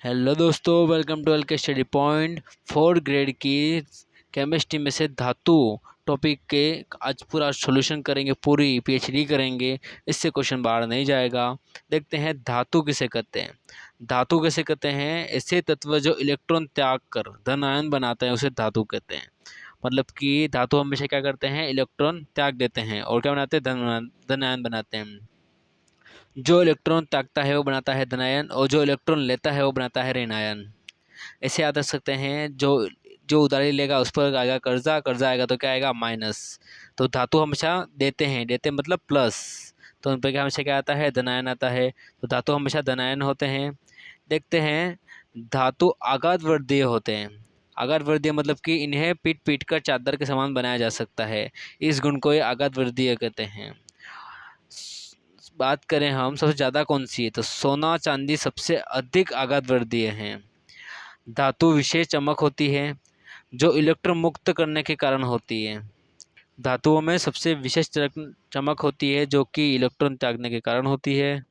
Hello दोस्तों, welcome to L के study point. 4th grade की केमिस्ट्री में से धातु टॉपिक के आज पूरा सॉल्यूशन करेंगे, पूरी पीएचडी करेंगे। इससे क्वेश्चन बाहर नहीं जाएगा। देखते हैं धातु किसे कहते हैं। धातु कैसे कहते हैं? ऐसे तत्व जो इलेक्ट्रॉन त्याग कर धन आयन बनाते हैं उसे धातु कहते हैं। मतलब कि धातु हमेशा क्या करते हैं? इलेक्ट्रॉन त्याग देते हैं और क्या बनाते हैं? धन आयन बनाते हैं। जो इलेक्ट्रॉन त्यागता है वो बनाता है धनायन और जो इलेक्ट्रॉन लेता है वो बनाता है ऋणायन। ऐसे याद रख सकते हैं, जो जो उधारी लेगा उस पर आएगा कर्जा, कर्जा आएगा तो क्या आएगा? माइनस। तो धातु हमेशा देते हैं, देते मतलब प्लस, तो उन पर क्या हमेशा क्या आता है? धनायन आता है। तो धातु हमेशा धनायन होते हैं। देखते हैं, धातु आघात वर्धीय होते हैं। आघात वर्धीय मतलब कि इन्हें पीट पीट कर चादर के समान बनाया जा सकता है। इस गुण को ये आघात वर्धीय कहते हैं। बात करें हम सबसे ज़्यादा कौन सी है, तो सोना चांदी सबसे अधिक आघात वर्धीय हैं। धातु विशेष चमक होती है जो इलेक्ट्रॉन मुक्त करने के कारण होती है। धातुओं में सबसे विशेष चमक होती है जो कि इलेक्ट्रॉन त्यागने के कारण होती है।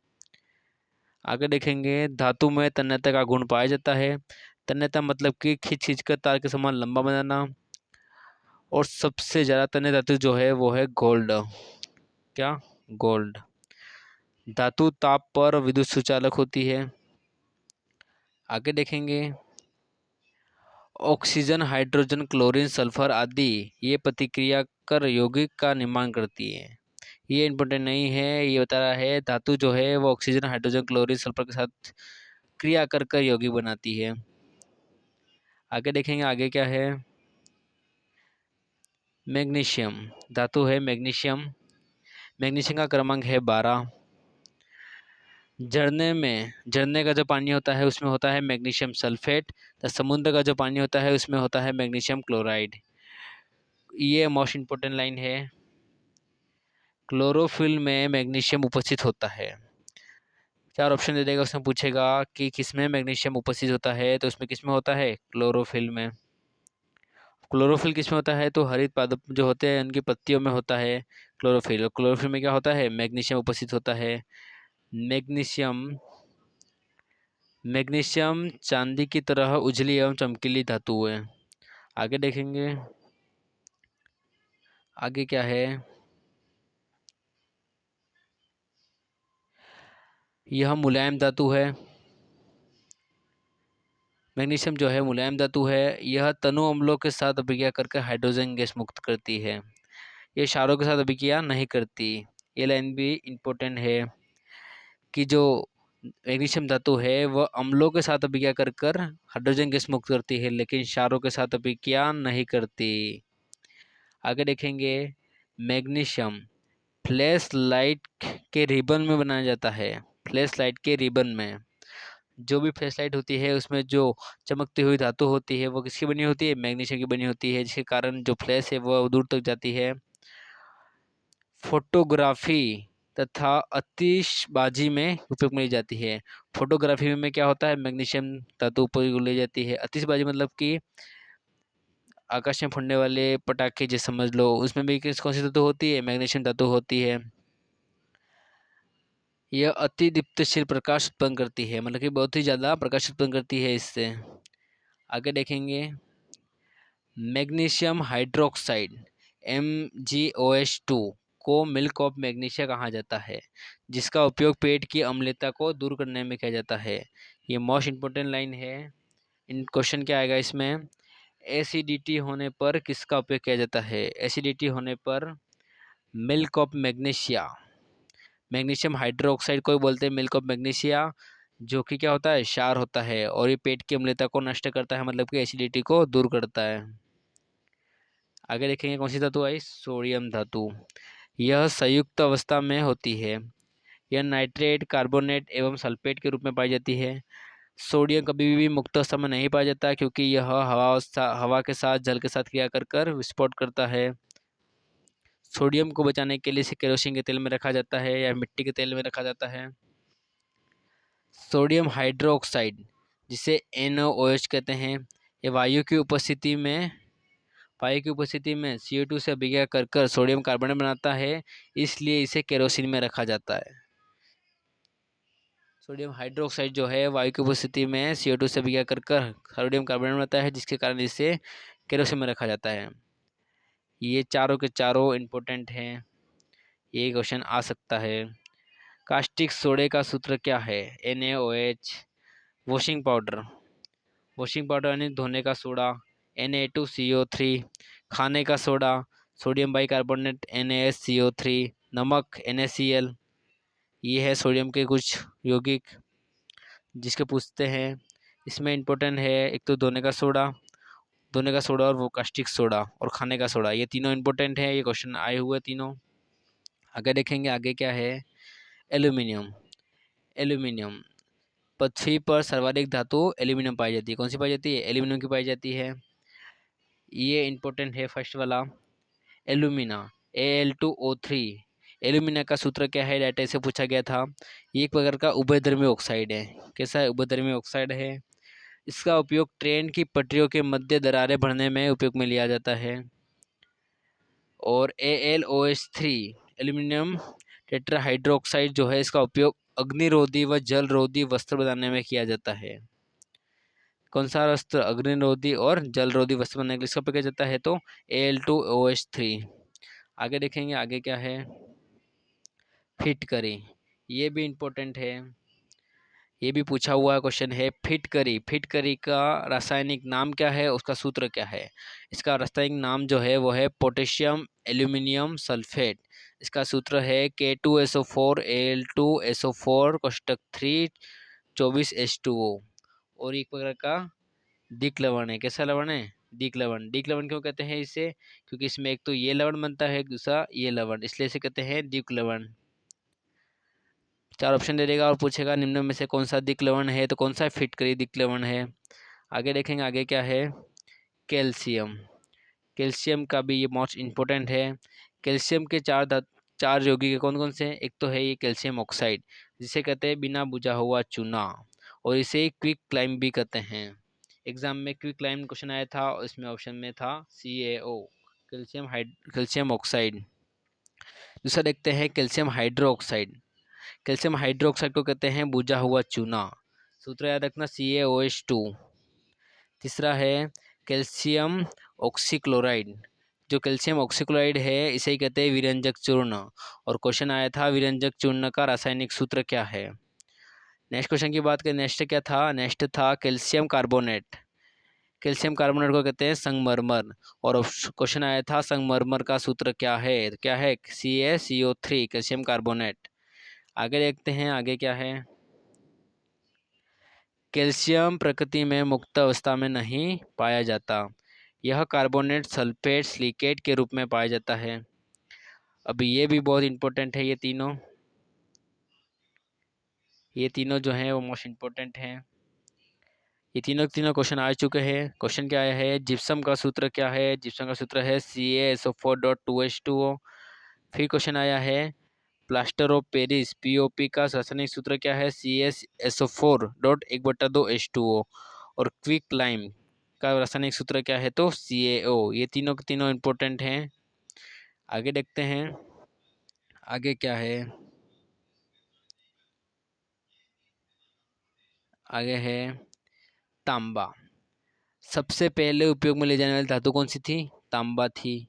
आगे देखेंगे, धातु में तन्यता का गुण पाया जाता है। तन्यता मतलब कि खींच खींच कर तार के समान लंबा बनाना। और सबसे ज़्यादा तन्य धातु जो है वो है गोल्ड। क्या? गोल्ड। धातु ताप पर विद्युत सुचालक होती है। आगे देखेंगे, ऑक्सीजन, हाइड्रोजन, क्लोरीन, सल्फर आदि ये प्रतिक्रिया कर यौगिक का निर्माण करती है। ये इम्पोर्टेंट नहीं है, ये बता रहा है धातु जो है वो ऑक्सीजन, हाइड्रोजन, क्लोरीन, सल्फर के साथ क्रिया कर कर यौगिक बनाती है। आगे देखेंगे, आगे क्या है? मैग्नीशियम धातु है मैग्नीशियम। मैग्नीशियम का क्रमांक है 12। झरने का जो पानी होता है उसमें होता है मैग्नीशियम सल्फेट। तो समुद्र का जो पानी होता है उसमें होता है मैग्नीशियम क्लोराइड। ये मोस्ट इम्पोर्टेंट लाइन है। क्लोरोफिल में मैग्नीशियम उपस्थित होता है। 4 ऑप्शन दे देगा, उसमें पूछेगा कि किसमें मैग्नीशियम उपस्थित होता है, तो उसमें किसमें होता है? क्लोरोफिल में। क्लोरोफिल किसमें होता है? तो हरित पादप जो होते हैं उनकी पत्तियों में होता है क्लोरोफिल। और क्लोरोफिल में क्या होता है? मैग्नीशियम उपस्थित होता है। मैग्नीशियम मैग्नीशियम चांदी की तरह उजली एवं चमकीली धातु है। आगे देखेंगे, आगे क्या है? यह मुलायम धातु है। मैग्नीशियम जो है मुलायम धातु है। यह तनु अम्लों के साथ अभिक्रिया करके हाइड्रोजन गैस मुक्त करती है। ये क्षारों के साथ अभिक्रिया नहीं करती। ये लाइन भी इम्पोर्टेंट है कि जो मैग्नीशियम धातु है वह अम्लों के साथ अभिक्रिया कर कर हाइड्रोजन गैस मुक्त करती है, लेकिन क्षारों के साथ अभिक्रिया नहीं करती। आगे देखेंगे, मैग्नीशियम फ्लैश लाइट के रिबन में बनाया जाता है। फ्लैश लाइट के रिबन में, जो भी फ्लैश लाइट होती है उसमें जो चमकती हुई धातु होती है वो किसकी बनी होती है? मैग्नीशियम की बनी होती है, जिसके कारण जो फ्लैश है वह दूर तक जाती है। फोटोग्राफी तथा आतिशबाजी में उपयोग में ली जाती है। फोटोग्राफी में क्या होता है? मैग्नीशियम धातु उपयोग ली जाती है। आतिशबाजी मतलब कि आकाश में फुटने वाले पटाखे जैसे समझ लो, उसमें भी किस कौन सी धातु होती है? मैग्नीशियम धातु होती है। यह अति दीप्तशील प्रकाश उत्पन्न करती है, मतलब कि बहुत ही ज़्यादा प्रकाश उत्पन्न करती है इससे। आगे देखेंगे, मैग्नीशियम हाइड्रोक्साइड MgOH2 को मिल्क ऑफ मैग्नीशिया कहा जाता है, जिसका उपयोग पेट की अम्लता को दूर करने में किया जाता है। ये मोस्ट इम्पोर्टेंट लाइन है। इन क्वेश्चन क्या आएगा इसमें? एसिडिटी होने पर किसका उपयोग किया जाता है? एसिडिटी होने पर milk of magnesia, magnesium hydroxide को बोलते हैं मिल्क ऑफ मैग्नीशिया, जो कि क्या होता है? क्षार होता है और ये पेट की अम्लता को नष्ट करता है, मतलब कि एसिडिटी को दूर करता है। आगे देखेंगे, कौन सी धातु आई? सोडियम धातु। यह संयुक्त अवस्था में होती है। यह नाइट्रेट, कार्बोनेट एवं सल्फेट के रूप में पाई जाती है। सोडियम कभी भी मुक्त अवस्था में नहीं पाया जाता, क्योंकि यह हवा के साथ जल के साथ क्रिया कर कर विस्फोट करता है। सोडियम को बचाने के लिए इसे केरोसिन के तेल में रखा जाता है या मिट्टी के तेल में रखा जाता है। सोडियम हाइड्रोक्साइड, जिसे NaOH कहते हैं, ये वायु की उपस्थिति में CO2 से अभिक्रिया कर कर सोडियम कार्बोनेट बनाता है, इसलिए इसे केरोसिन में रखा जाता है। सोडियम हाइड्रोक्साइड जो है वायु की उपस्थिति में CO2 से अभिक्रिया कर कर सोडियम कार्बोनेट बनता है, जिसके कारण इसे केरोसिन में रखा जाता है। ये चारों के चारों इम्पोर्टेंट हैं, ये क्वेश्चन आ सकता है। कास्टिक सोडे का सूत्र क्या है? NaOH। वॉशिंग पाउडर यानी धोने का सोडा Na2CO3। खाने का सोडा सोडियम बाइकार्बोनेट NaSCO3। नमक NaCl। ये है सोडियम के कुछ यौगिक जिसके पूछते हैं। इसमें इम्पोर्टेंट है एक तो धोने का सोडा और वो कास्टिक सोडा और खाने का सोडा, ये तीनों इम्पोर्टेंट है। ये क्वेश्चन आए हुए तीनों। आगे देखेंगे, आगे क्या है? एल्यूमिनियम। पृथ्वी पर सर्वाधिक धातु एल्यूमिनियम पाई जाती है। कौन सी पाई जाती है? एल्यूमिनियम की पाई जाती है। ये इम्पोर्टेंट है फर्स्ट वाला। Alumina Al2O3। एल्यूमिना का सूत्र क्या है? डाटा से पूछा गया था। ये एक प्रकार का उभयधर्मी ऑक्साइड है। कैसा है? उभयधर्मी ऑक्साइड है। इसका उपयोग ट्रेन की पटरियों के मध्य दरारें भरने में उपयोग में लिया जाता है। और AlOH3 एल्यूमिनियम टेट्राहाइड्रोक्साइड जो है, इसका उपयोग अग्निरोधी व जलरोधी वस्त्र बनाने में किया जाता है। कौन सा वस्त्र? अग्निरोधी और जलरोधी वस्त्र बनाने के लिए इसका उपयोग किया जाता है, तो Al2OH3। आगे देखेंगे, आगे क्या है? फिटकरी। ये भी इम्पोर्टेंट है, ये भी पूछा हुआ क्वेश्चन है। फिटकरी का रासायनिक नाम क्या है? उसका सूत्र क्या है? इसका रासायनिक नाम जो है वो है पोटेशियम एल्यूमिनियम सल्फेट। इसका सूत्र है K2SO4Al2SO4 कोष्टक 3 24H2O। और एक प्रकार का दिक लवण है। कैसा लवण है? दिक लवण। दिक लवण क्यों कहते हैं इसे? क्योंकि इसमें एक तो ये लवण बनता है, एक दूसरा ये लवण, इसलिए इसे कहते हैं दिक लवण। चार ऑप्शन दे देगा और पूछेगा निम्न में से कौन सा दिक लवण है, तो कौन सा फिटकरी दिक लवण है। आगे देखेंगे, आगे क्या है? कैल्शियम। कैल्शियम का भी ये मोस्ट इम्पोर्टेंट है। कैल्शियम के चार यौगिक कौन कौन से हैं? एक तो है ये कैल्शियम ऑक्साइड, जिसे कहते हैं बिना बुझा हुआ चूना, और इसे क्विक क्लाइम भी कहते हैं। एग्जाम में क्विक क्लाइम क्वेश्चन आया था और इसमें ऑप्शन में था CaO, कैल्शियम ऑक्साइड। दूसरा देखते हैं कैल्शियम हाइड्रोक्साइड। कैल्शियम हाइड्रोक्साइड को कहते हैं बुझा हुआ चूना, सूत्र याद रखना CaOH2। तीसरा है कैल्शियम ऑक्सीक्लोराइड। जो कैल्शियम ऑक्सीक्लोराइड है इसे ही कहते हैं विरंजक चूर्ण, और क्वेश्चन आया था विरंजक चूर्ण का रासायनिक सूत्र क्या है। नेक्स्ट क्वेश्चन की बात करें, नेक्स्ट क्या था? नेक्स्ट था कैल्शियम कार्बोनेट। कैल्शियम कार्बोनेट को कहते हैं संगमरमर, और क्वेश्चन आया था संगमरमर का सूत्र क्या है? तो क्या है? CaCO3 calcium carbonate. आगे देखते हैं, आगे क्या है? कैल्शियम प्रकृति में मुक्त अवस्था में नहीं पाया जाता। यह कार्बोनेट सल्फेट सिलिकेट के रूप में पाया जाता है। अब ये भी बहुत इंपॉर्टेंट है। ये तीनों जो हैं वो मोस्ट इम्पोर्टेंट हैं। ये तीनों क्वेश्चन आ चुके हैं। क्वेश्चन क्या आया है? जिप्सम का सूत्र क्या है? जिप्सम का सूत्र है CaSO4.2H2O। फिर क्वेश्चन आया है प्लास्टर ऑफ पेरिस POP का रासायनिक सूत्र क्या है? CaSO4.1/2H2O। और क्विक लाइम का रासायनिक सूत्र क्या है? तो CaO। ये तीनों के तीनों इम्पोर्टेंट हैं। आगे देखते हैं, आगे क्या है? आगे है तांबा। सबसे पहले उपयोग में ले जाने वाली धातु कौन सी थी? तांबा थी।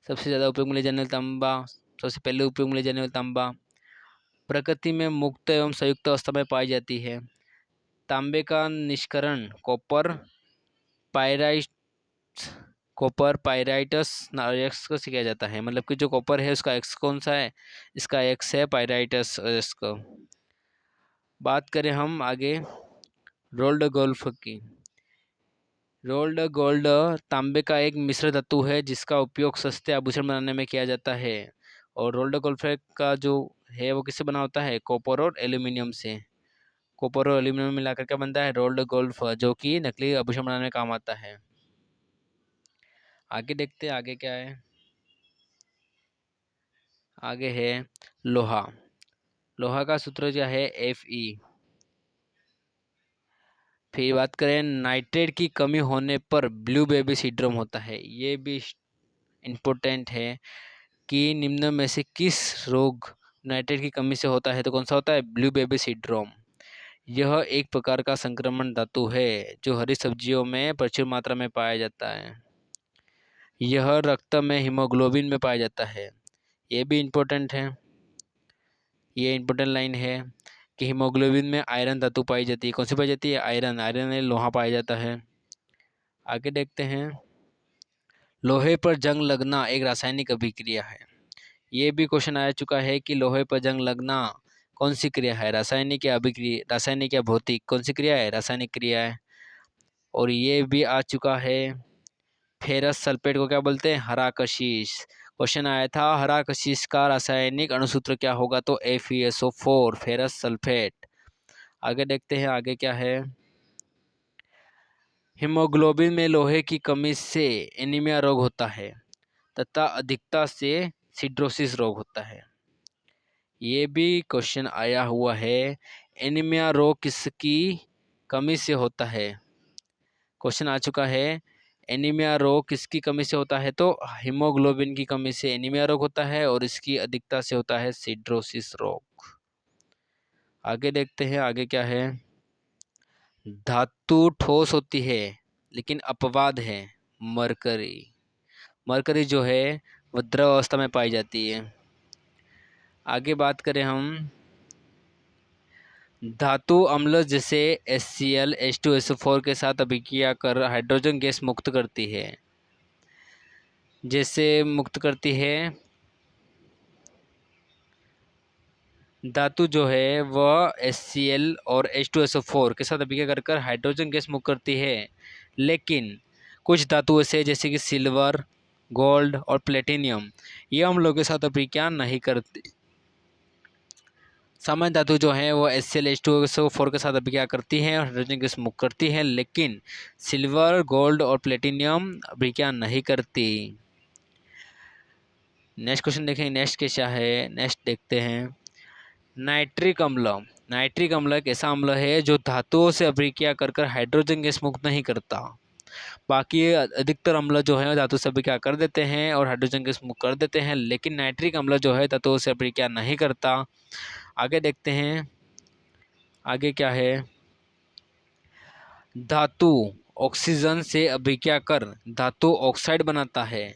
सबसे ज़्यादा उपयोग में ले जाने वाली तांबा, सबसे पहले उपयोग में ले जाने वाली तांबा प्रकृति में मुक्त एवं संयुक्त अवस्था में पाई जाती है। तांबे का निष्करण कॉपर पायराइटस एक्स को से किया जाता है। मतलब कि जो कॉपर है उसका एक्स कौन सा है? इसका एक्स है पायराइटस इसका। बात करें हम आगे रोल्ड गोल्ड तांबे का एक मिश्र धातु है जिसका उपयोग सस्ते आभूषण बनाने में किया जाता है। और रोल्ड गोल्ड का जो है वो किससे बना होता है? कॉपर और एल्यूमिनियम से। कॉपर और एल्यूमिनियम मिलाकर क्या बनता है? रोल्ड गोल्ड, जो कि नकली आभूषण बनाने में काम आता है। आगे देखते हैं, आगे क्या है? आगे है लोहा। लोहा का सूत्र क्या है? Fe। फिर बात करें नाइट्रेट की कमी होने पर ब्लू बेबी सिंड्रोम होता है। ये भी इम्पोर्टेंट है कि निम्न में से किस रोग नाइट्रेट की कमी से होता है तो कौन सा होता है, ब्लू बेबी सिंड्रोम। यह एक प्रकार का संक्रमण धातु है जो हरी सब्जियों में प्रचुर मात्रा में पाया जाता है। यह रक्त में हीमोग्लोबिन में पाया जाता है। ये भी इम्पोर्टेंट है, ये इम्पोर्टेंट लाइन है कि हीमोग्लोबिन में आयरन धातु पाई जाती है। कौन सी पाई जाती है, आयरन। आयरन में लोहा पाया जाता है। आगे देखते हैं, लोहे पर जंग लगना एक रासायनिक अभिक्रिया है। ये भी क्वेश्चन आ चुका है कि लोहे पर जंग लगना कौन सी क्रिया है, रासायनिक या अभिक्रिया, रासायनिक या भौतिक, कौन सी क्रिया है, रासायनिक क्रिया है। और ये भी आ चुका है, फेरस सल्फेट को क्या बोलते हैं, हरा कशिश। क्वेश्चन आया था हरा कशिश का रासायनिक अणुसूत्र क्या होगा, तो FeSO4, फेरस सल्फेट। आगे देखते हैं आगे क्या है, हीमोग्लोबिन में लोहे की कमी से एनीमिया रोग होता है तथा अधिकता से सिड्रोसिस रोग होता है। ये भी क्वेश्चन आया हुआ है, एनीमिया रोग किसकी कमी से होता है। क्वेश्चन आ चुका है, एनीमिया रोग किसकी कमी से होता है, तो हीमोग्लोबिन की कमी से एनीमिया रोग होता है और इसकी अधिकता से होता है सिड्रोसिस रोग। आगे देखते हैं आगे क्या है, धातु ठोस होती है लेकिन अपवाद है मरकरी। मरकरी जो है वह द्रव अवस्था में पाई जाती है। आगे बात करें हम, धातु अम्ल जैसे HCl, H2SO4 के साथ अभिक्रिया कर हाइड्रोजन गैस मुक्त करती है। जैसे मुक्त करती है, धातु जो है वह HCl और H2SO4 के साथ अभिक्रिया कर हाइड्रोजन गैस मुक्त करती है, लेकिन कुछ धातु ऐसे जैसे कि सिल्वर, गोल्ड और प्लेटिनियम ये अम्लों के साथ अभिक्रिया नहीं करती। सामान्य धातु जो है वो HCl, H2SO4 के साथ अभिक्रिया करती है और हाइड्रोजन गैस मुक्त करती है, लेकिन सिल्वर, गोल्ड और प्लेटिनियम अभिक्रिया नहीं करती। नेक्स्ट क्वेश्चन देखेंगे, नेक्स्ट क्या है, नेक्स्ट देखते हैं, नाइट्रिक अम्ल। नाइट्रिक अम्ल एक ऐसा अम्ल है जो धातुओं से अभिक्रिया कर हाइड्रोजन गैस मुक्त नहीं करता। बाकी अधिकतर अम्ल जो है धातु से अभिक्रिया कर देते हैं और हाइड्रोजन गैस मुक्त कर देते हैं, लेकिन नाइट्रिक अम्ल जो है धातुओं से अभिक्रिया नहीं करता। आगे देखते हैं आगे क्या है, धातु ऑक्सीजन से अभिक्रिया कर धातु ऑक्साइड बनाता है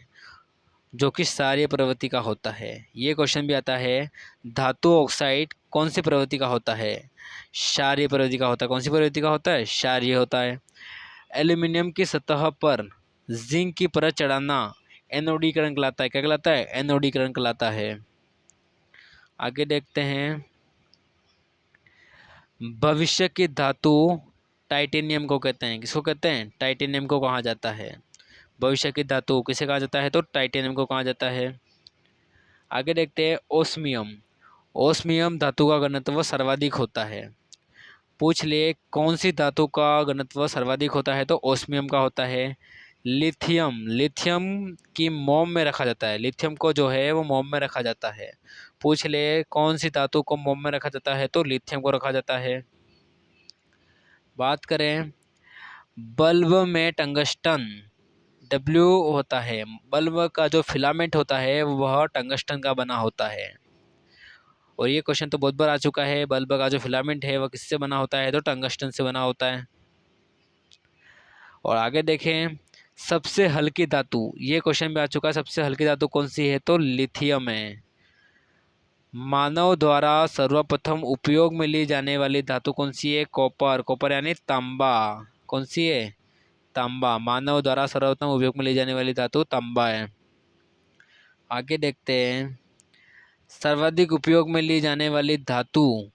जो कि क्षारीय प्रवृत्ति का होता है। ये क्वेश्चन भी आता है, धातु ऑक्साइड कौन सी प्रवृत्ति का होता है, क्षारीय प्रवृत्ति का होता है। कौन सी प्रवृत्ति का होता है, क्षारीय होता है। एल्यूमिनियम की सतह पर जिंक की परत चढ़ाना एनोडीकरण कहलाता है। क्या कहलाता है, एनोडीकरण कहलाता है। आगे देखते हैं, भविष्य की धातु टाइटेनियम को कहते हैं। किसको कहते हैं, टाइटेनियम को कहा जाता है। भविष्य की धातु किसे कहा जाता है, तो टाइटेनियम को कहा जाता है। आगे देखते हैं, ओस्मियम। ओस्मियम धातु का घनत्व सर्वाधिक होता है। पूछ लिए कौन सी धातु का घनत्व सर्वाधिक होता है, तो ओस्मियम का होता है। लिथियम, लिथियम की मोम में रखा जाता है। लिथियम को जो है वो मोम में रखा जाता है। पूछ ले कौन सी धातु को मोम में रखा जाता है, तो लिथियम को रखा जाता है। बात करें, बल्ब में टंगस्टन W होता है। बल्ब का जो फिलामेंट होता है वह टंगस्टन का बना होता है। और ये क्वेश्चन तो बहुत बार आ चुका है, बल्ब का जो फिलामेंट है वह किससे बना होता है, तो टंगस्टन से बना होता है। और आगे देखें, सबसे हल्की धातु, ये क्वेश्चन भी आ चुका है, सबसे हल्की धातु कौन सी है, तो लिथियम है। मानव द्वारा सर्वप्रथम उपयोग में ली जाने वाली धातु कौन सी है, कॉपर। कॉपर यानी तांबा। कौन सी है, तांबा। मानव द्वारा सर्वप्रथम उपयोग में ली जाने वाली धातु तांबा है। आगे देखते हैं, सर्वाधिक उपयोग में ली जाने वाली धातु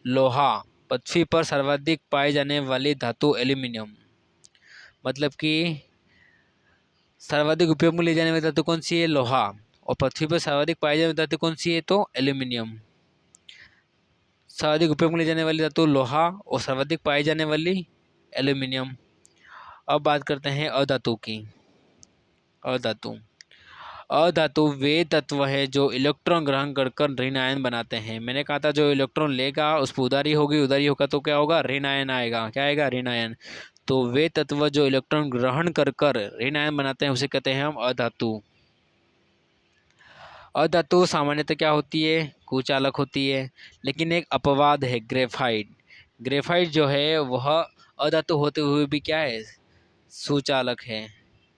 लोहा। पृथ्वी पर सर्वाधिक पाई जाने वाली धातु एल्यूमिनियम। मतलब कि सर्वाधिक उपयोग में ली जाने वाली धातु कौन सी है, लोहा। और पृथ्वी पर सर्वाधिक पाई जाने वाली धातु कौन सी है, तो एल्यूमिनियम। सर्वाधिक उपयोग में ली जाने वाली धातु लोहा और सर्वाधिक पाई जाने वाली एल्यूमिनियम। अब बात करते हैं अधातु की। अधातु, अधातु वे तत्व है जो इलेक्ट्रॉन ग्रहण कर ऋण आयन बनाते हैं। मैंने कहा था जो इलेक्ट्रॉन लेगा उस पर उधारी होगी, उधारी होगा तो क्या होगा, ऋण आयन आएगा। क्या आएगा, ऋण आयन। तो वे तत्व जो इलेक्ट्रॉन ग्रहण कर ऋण आयन बनाते हैं उसे कहते हैं हम अधातु। अधातु सामान्यतः क्या होती है, कुचालक होती है, लेकिन एक अपवाद है ग्रेफाइट। ग्रेफाइट जो है वह अधातु होते हुए भी क्या है, सुचालक है।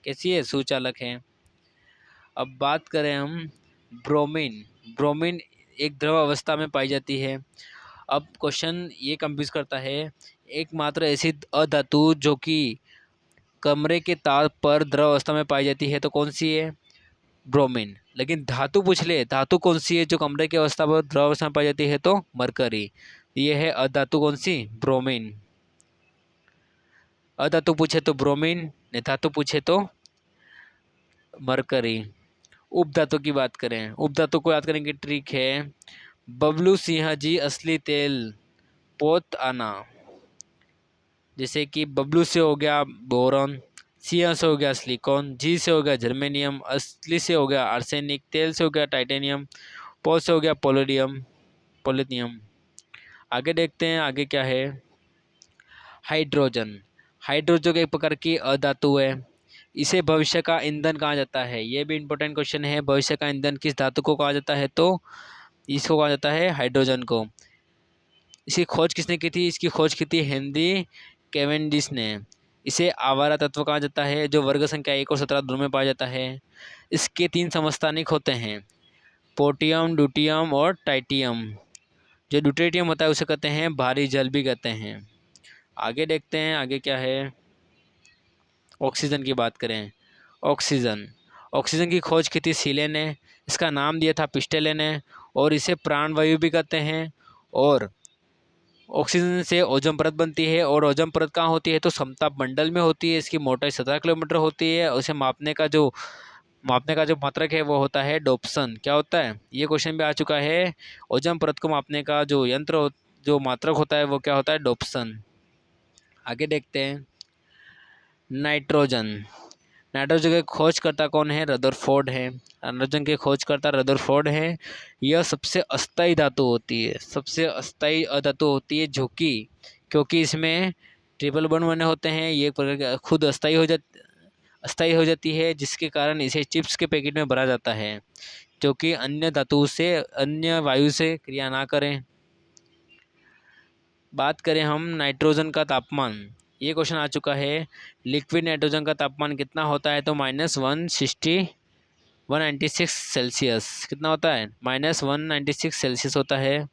कैसी है, सुचालक है। अब बात करें हम ब्रोमीन। ब्रोमीन एक द्रव अवस्था में पाई जाती है। अब क्वेश्चन ये कंफ्यूज करता है, एकमात्र ऐसी अधातु जो कि कमरे के ताप पर द्रव अवस्था में पाई जाती है तो कौन सी है, ब्रोमीन। लेकिन धातु पूछ ले, धातु कौन सी है जो कमरे की अवस्था पर द्रव अवस्था में पाई जाती है तो मरकरी। ये है अधातु कौन सी, ब्रोमीन। अधातु पूछे तो ब्रोमीन, नहीं धातु पूछे तो मरकरी। उपधातु की बात करें, उपधातु को याद करने की ट्रिक है, बबलू सिंह जी असली तेल पोत आना। जैसे कि बबलू से हो गया बोरॉन, सिंह से हो गया सिलिकॉन, जी से हो गया जर्मेनियम, असली से हो गया आर्सेनिक, तेल से हो गया टाइटेनियम, पो से हो गया पोलोडियम पोलिथियम। आगे देखते हैं आगे क्या है, हाइड्रोजन। हाइड्रोजन एक प्रकार की अधातु है। इसे भविष्य का ईंधन कहा जाता है। ये भी इंपॉर्टेंट क्वेश्चन है, भविष्य का ईंधन किस धातु को कहा जाता है तो इसको कहा जाता है हाइड्रोजन को। इसकी खोज किसने की थी, इसकी खोज की थी हेनरी कैवेंडिश ने। इसे आवारा तत्व कहा जाता है जो वर्ग संख्या 1 और 17 दोनों में पाया जाता है। इसके 3 समस्थानिक होते हैं, पोटियम, ड्यूटियम और टाइटियम। जो ड्यूटेरियम होता है उसे कहते हैं भारी जल भी कहते हैं। आगे देखते हैं आगे क्या है, ऑक्सीजन की बात करें। ऑक्सीजन, ऑक्सीजन की खोज की थी सीले ने, इसका नाम दिया था पिस्टेले ने, और इसे प्राणवायु भी कहते हैं। और ऑक्सीजन से ओजोन परत बनती है, और ओजोन परत कहाँ होती है तो समताप मंडल में होती है। इसकी मोटाई 17 किलोमीटर होती है। उसे मापने का जो मात्रक है वो होता है डोप्सन। क्या होता है, ये क्वेश्चन भी आ चुका है। ओजोन परत को मापने का जो जो मात्रक होता है वो क्या होता है, डोप्सन। आगे देखते हैं नाइट्रोजन। नाइट्रोजन के खोजकर्ता कौन है, रदरफोर्ड है। नाइट्रोजन के खोजकर्ता रदरफोर्ड है। यह सबसे अस्थायी धातु होती है, सबसे अस्थायी अधातु होती है जो कि क्योंकि इसमें ट्रिपल बॉन्ड बने होते हैं, ये खुद अस्थायी हो जाती है, जिसके कारण इसे चिप्स के पैकेट में भरा जाता है, जो कि अन्य धातु से अन्य वायु से क्रिया ना करें। बात करें हम नाइट्रोजन का तापमान, ये क्वेश्चन आ चुका है। लिक्विड नाइट्रोजन का तापमान कितना होता है तो -196 सेल्सियस। कितना होता है, -196 सेल्सियस होता है।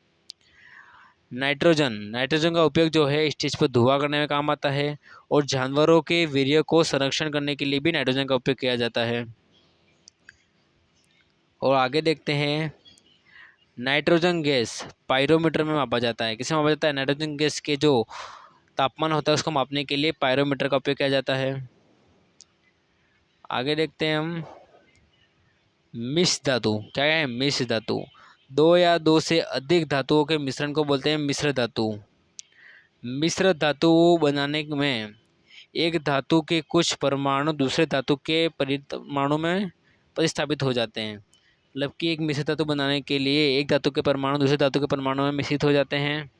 नाइट्रोजन का उपयोग जो है स्टेज पर धुआं करने में काम आता है, और जानवरों के वीर्य को संरक्षण करने के लिए भी नाइट्रोजन का उपयोग किया जाता है। और आगे देखते हैं नाइट्रोजन गैस पायरोमीटर में मापा जाता है। किसे मापा जाता है, नाइट्रोजन गैस के जो तापमान होता है उसको मापने के लिए पायरोमीटर का उपयोग किया जाता है। आगे देखते हैं हम मिश्र धातु। क्या है, मिश्र धातु। 2 या 2 से अधिक धातुओं के मिश्रण को बोलते हैं मिश्र धातु। मिश्र धातु बनाने में एक धातु के कुछ परमाणु दूसरे धातु के परमाणु में प्रतिस्थापित हो जाते हैं। मतलब कि एक मिश्र धातु बनाने के लिए एक धातु के परमाणु दूसरे धातु के परमाणु में मिश्रित हो जाते हैं।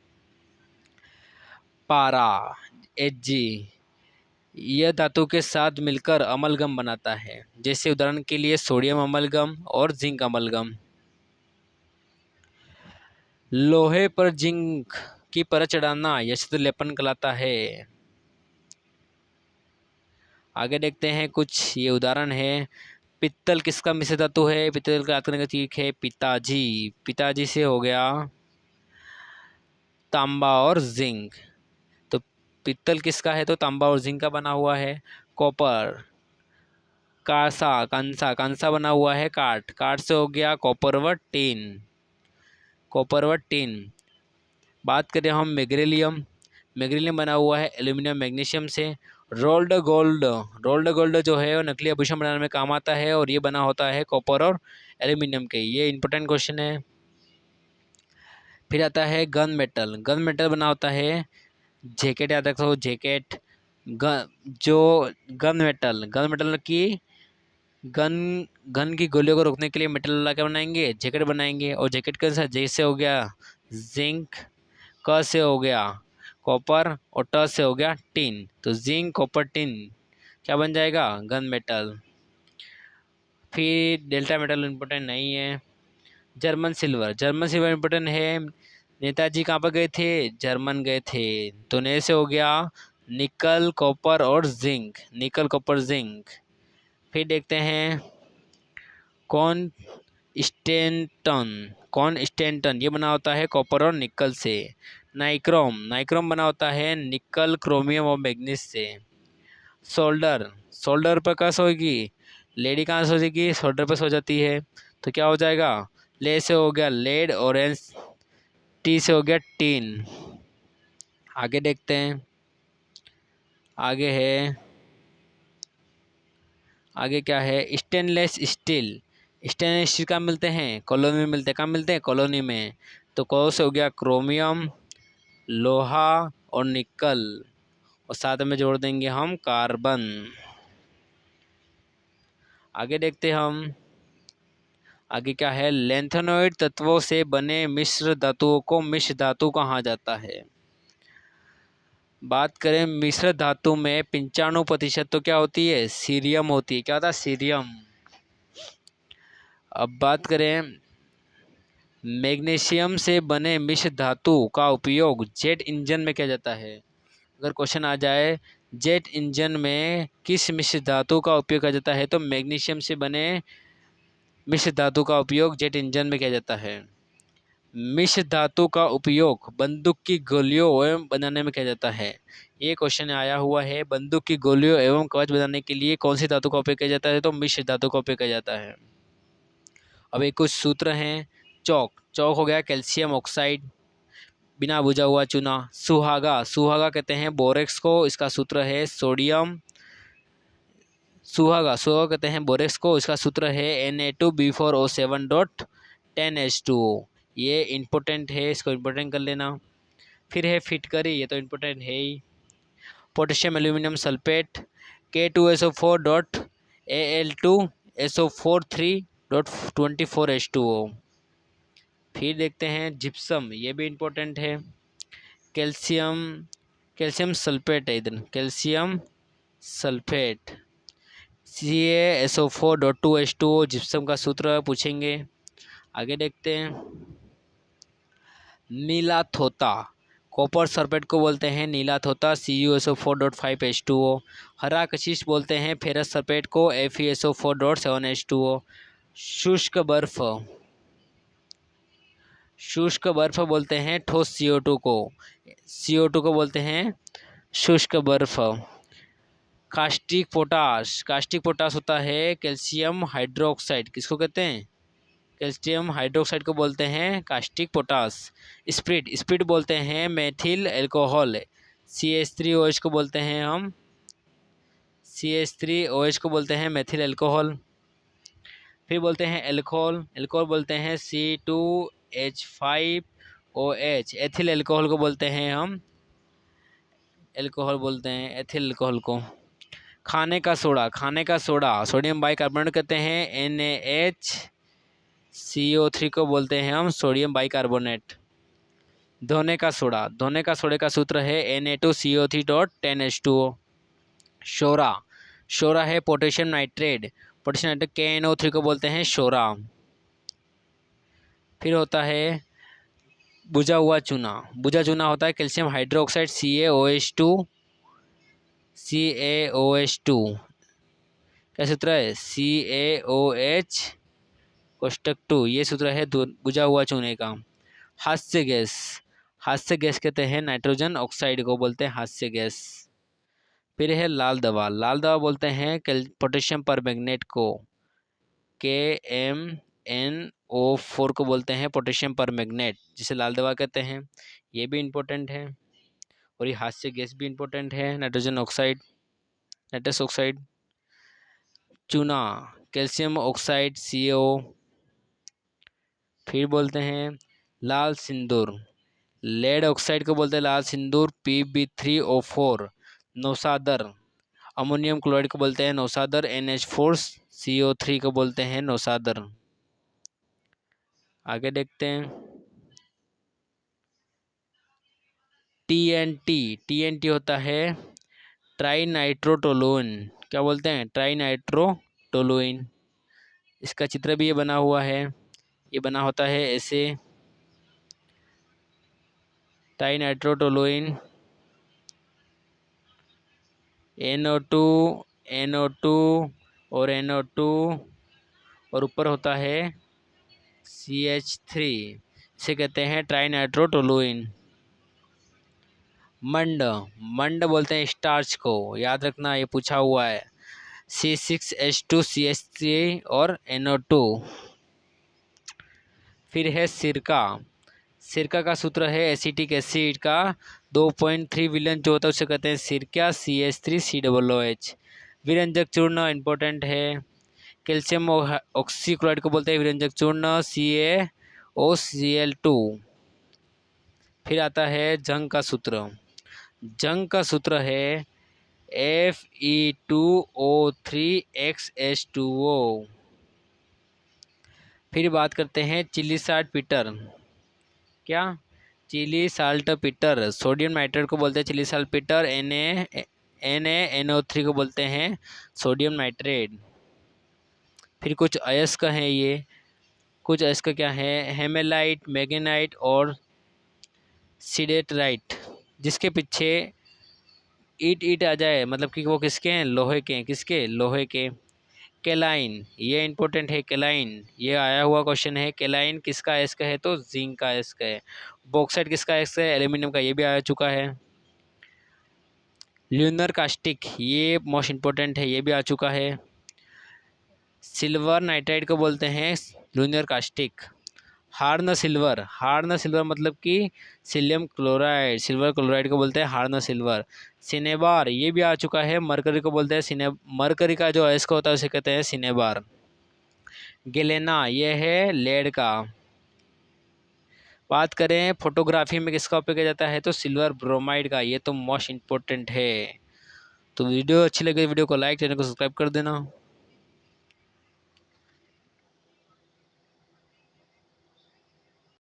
पारा Hg यह धातु के साथ मिलकर अमलगम बनाता है। जैसे उदाहरण के लिए सोडियम अमलगम और जिंक अमलगम। लोहे पर जिंक की परत चढ़ाना यशित लेपन कहलाता है। आगे देखते हैं कुछ ये उदाहरण है। पित्तल किसका मिश्र धातु है, पित्तल का याद करने का तरीका है पिताजी। पिताजी से हो गया तांबा और जिंक। तो पित्तल किसका है तो तांबा और जिंक का बना हुआ है। कॉपर, कांसा बना हुआ है काठ से हो गया कॉपर व टिन। बात करें हम मैग्नीशियम बना हुआ है एल्यूमिनियम मैग्नीशियम से। रोल्ड गोल्ड जो है वो नकली आभूषण बनाने में काम आता है, और ये बना होता है कॉपर और एल्यूमिनियम के। ये इंपॉर्टेंट क्वेश्चन है। फिर आता है गन मेटल बना होता है जैकेट, याद रखो जैकेट। जो गन मेटल की गन की गोलियों को रोकने के लिए मेटल लगा के बनाएंगे, जैकेट बनाएंगे। और जैकेट के साथ जै से हो गया जिंक, क से हो गया कॉपर, और ट से हो गया टिन। तो जिंक कॉपर टिन क्या बन जाएगा, गन मेटल। फिर डेल्टा मेटल इम्पोर्टेंट नहीं है। German silver, German silver important है। नेताजी कहाँ पर गए थे? जर्मन गए थे। तो नए से हो गया निकल, कॉपर और जिंक, निकल, कॉपर, जिंक। फिर देखते हैं कौन स्टेंटन, कौन स्टेंटन ये बना होता है कॉपर और निकल से। नाइक्रोम, नाइक्रोम बना होता है निकल, क्रोमियम और मैग्नीज से। सोल्डर, सोल्डर पर कहाँ सोएगी? लेडी कहाँ सोएगी? सोल्डर पर सो जाती है। तो क्या हो जाएगा? ले से हो गया लेड, ऑरेंज, टी से हो गया टीन। आगे देखते हैं, आगे है, आगे क्या है? स्टेनलेस स्टील, स्टेनलेस स्टील कहाँ मिलते हैं? कॉलोनी में मिलते हैं। कहाँ मिलते हैं? कॉलोनी में। तो कौ से हो गया क्रोमियम, लोहा और निकल, और साथ में जोड़ देंगे हम कार्बन। आगे देखते हैं हम, आगे क्या है? लैंथेनोइड तत्वों से बने मिश्र धातुओं को मिश्र धातु कहा जाता है। बात करें मिश्र धातु में 95% तो क्या होती है? सीरियम होती है। क्या होता है? सीरियम। अब बात करें मैग्नीशियम से बने मिश्र धातु का उपयोग जेट इंजन में किया जाता है। अगर क्वेश्चन आ जाए जेट इंजन में किस मिश्र धातु का उपयोग किया जाता है, तो मैग्नीशियम से बने मिश्र धातु का उपयोग जेट इंजन में किया जाता है। मिश्र धातु का उपयोग बंदूक की गोलियों एवं बनाने में किया जाता है। ये क्वेश्चन आया हुआ है, बंदूक की गोलियों एवं कवच बनाने के लिए कौन सी धातु का उपयोग किया जाता है? तो मिश्र धातु का उपयोग किया जाता है। अब एक कुछ सूत्र हैं। चौक, चौक हो गया कैल्शियम ऑक्साइड, बिना बुझा हुआ चूना। सुहागा, सुहागा कहते हैं बोरेक्स को, इसका सूत्र है सोडियम। सुहागा, सुहागा कहते हैं बोरेक्स को, इसका सूत्र है Na2B4O7.10H2O। ये इम्पोर्टेंट है, इसको इम्पोर्टेंट कर लेना। फिर है फिटकरी, ये तो इम्पोर्टेंट है ही। Potassium aluminium sulphate K2SO4.Al2SO43.24H2O। फिर देखते हैं जिप्सम, ये भी इम्पोर्टेंट है। कैल्शियम, कैल्शियम सल्फेट है इधर, कैल्शियम सल्फेट CaSO4.2H2O, जिप्सम का सूत्र पूछेंगे। आगे देखते हैं नीला थोता, कॉपर सल्फेट को बोलते हैं नीला थोता CuSO4.5H2O। हरा कशिश बोलते हैं फेरस सल्फेट को FeSO4.7H2O। शुष्क बर्फ, शुष्क बर्फ बोलते हैं ठोस CO2 को, CO2 को बोलते हैं शुष्क बर्फ। कास्टिक पोटाश, कास्टिक पोटाश होता है कैल्शियम हाइड्रोक्साइड, किसको कहते हैं? कैल्शियम हाइड्रोक्साइड को बोलते हैं कास्टिक पोटाश। स्प्रिट, स्प्रिट बोलते हैं मेथिल एल्कोहल, CH3OH को बोलते हैं हम, CH3OH को बोलते हैं मेथिल एल्कोहल। फिर बोलते हैं एल्कोहल, एल्कोहल बोलते हैं C2H5OH, एथिल एल्कोहल को बोलते हैं हम, एल्कोहल बोलते हैं एथिल एल्कोहल को। खाने का सोडा, खाने का सोडा सोडियम बाइकार्बोनेट कहते हैं NaHCO3 को बोलते हैं हम सोडियम बाइकार्बोनेट। धोने का सोडा, धोने का सोडे का सूत्र है Na2CO3.10H2O। शोरा, शोरा है potassium nitrate, potassium nitrate KNO3 को बोलते हैं शोरा। फिर होता है बुझा हुआ चूना, बुझा चूना होता है कैल्शियम हाइड्रोक्साइड CaOH2, CaOH2 क्या सूत्र है? CaOH कोष्टक 2, ये सूत्र है बुझा हुआ चूने का। हास्य गैस, हास्य गैस कहते हैं नाइट्रोजन ऑक्साइड को बोलते हैं हास्य गैस। फिर है लाल दवा, लाल दवा बोलते हैं पोटेशियम परमैंगनेट को, KMnO4 को बोलते हैं पोटेशियम परमैंगनेट, जिसे लाल दवा कहते हैं। ये भी इम्पोर्टेंट है। और ये हास्य गैस भी इम्पोर्टेंट है, नाइट्रोजन ऑक्साइड, नाइट्रस ऑक्साइड। चूना, कैल्शियम ऑक्साइड CO। फिर बोलते हैं लाल सिंदूर, लेड ऑक्साइड को बोलते हैं लाल सिंदूर Pb3O4। नौसादर, अमोनियम क्लोराइड को बोलते हैं नौसादर NH4CO3 को बोलते हैं नौसादर। आगे देखते हैं TNT, TNT होता है ट्राई नाइट्रोटोलुइन, क्या बोलते हैं? Try nitrotoluene. इसका चित्र भी ये बना हुआ है। ये बना होता है ऐसे, टाइनाइट्रोटोलुइन, NO2, NO2 और NO2, और ऊपर होता है CH3, इसे कहते हैं ट्राइनाइट्रोटोलुइन। मंड, मंड बोलते हैं स्टार्च को, याद रखना ये पूछा हुआ है। C6H2CH3 और NO2। फिर है सिरका, सिरका का सूत्र है एसिटिक एसिड का 2.3 विलयन जो होता है उसे कहते हैं सिरका, CH3COOH। विरंजक चूर्ण इंपॉर्टेंट है। कैल्शियम ऑक्सीक्लोराइड को बोलते हैं विरंजक चूर्ण, CaOCl2। फिर आता है जंग का सूत्र, जंग का सूत्र है Fe2O3XH2O। फिर बात करते हैं चिली साल्ट पीटर, क्या, Chile saltpetre, sodium nitrate को बोलते हैं चिली साल्ट पीटर, NaNO3 को बोलते हैं सोडियम नाइट्रेट। फिर कुछ अयस्क हैं, ये कुछ अयस्क क्या है, हेमेलाइट, मैग्नेटाइट और सिडेराइट। जिसके पीछे ईट ईट आ जाए मतलब कि वो किसके हैं, लोहे के हैं, किसके, लोहे के। केलाइन, ये इंपॉर्टेंट है, केलाइन ये आया हुआ क्वेश्चन है। केलाइन किसका अयस्क है, तो जिंक का अयस्क है। बॉक्साइट किसका अयस्क है, एल्यूमिनियम का, ये भी आ चुका है। ल्यूनर कास्टिक, ये मोस्ट इंपॉर्टेंट है, ये भी आ चुका है। सिल्वर नाइट्राइड को बोलते हैं lunar caustic. Horn silver, horn silver मतलब कि सिलियम क्लोराइड, सिल्वर क्लोराइड को बोलते हैं हार्न सिल्वर। सिनेबार, ये भी आ चुका है। मरकरी को बोलते हैं मरकरी का जो अयस्क होता है उसे कहते हैं सिनेबार। गेलेना, ये है लेड का। बात करें फोटोग्राफी में किसका उपयोग किया जाता है, तो सिल्वर ब्रोमाइड का, ये तो मोस्ट इम्पोर्टेंट है। तो वीडियो अच्छी लगे वीडियो को लाइक, चैनल को सब्सक्राइब कर देना।